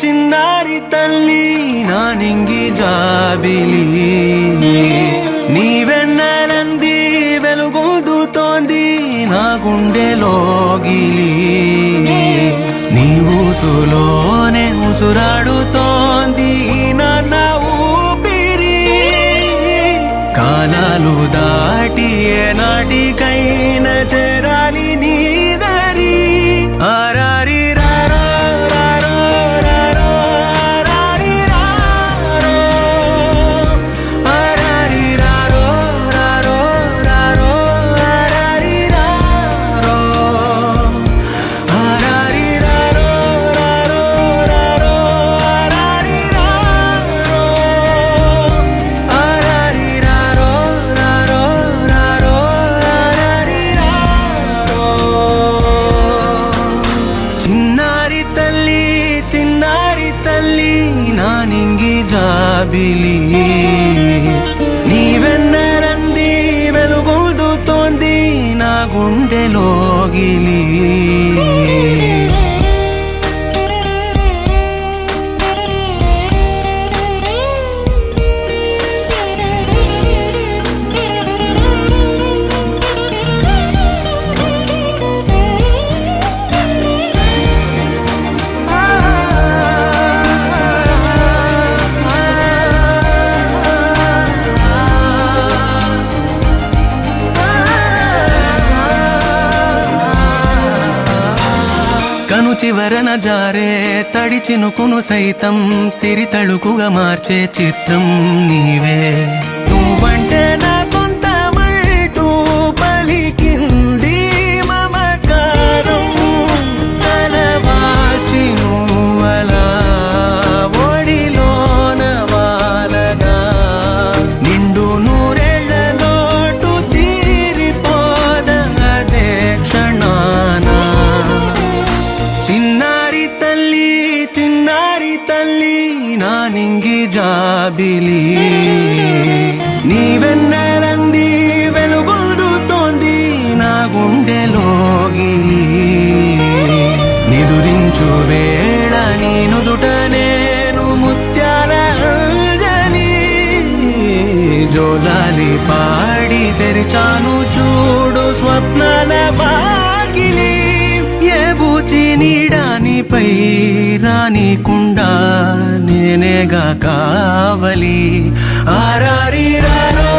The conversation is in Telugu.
చిన్నారి తల్లి నానింగి జాబిలి నీవెన్నెలంది వెలుగొందుతోంది నా గుండెలోగిలి నీ ఊసులోనే ఉసురాడుతోంది నాన్న ఊపిరి కాలాలు దాటి ఏనాటికైనా చేరాలి నీ దరి ఆరారి నానింగి జాబిలి నీవెన్నెలంది వెలుగొందుతోంది నా గుండెలోగిలి కను చివరన జారే తడి చినుకును సైతం సిరి తళుకుగా మార్చే చిత్రం నీవే నువ్వంటే నా సొంతమంటూ పలికింది మమకారం తలవాచి నువ్వలా ఒడిలోన వాలగా నిండు నూరేళ్ల లోటు తీరిపోదదే క్షణానా చిన్నారి తల్లి నానింగి జాబిలి నీవెన్నెలంది వెలుగొందుతోంది నా గుండెలోగిలి నిదురించు వేళ నీ నుదుట నేను ముత్యాల అంజలి జోలాలి పాడి తెరిచాను చూడు స్వప్నాల వాకిలి ఏ బూచి నీడానిపై రానికుండా నేనేగా కావలి ఆరారి రారో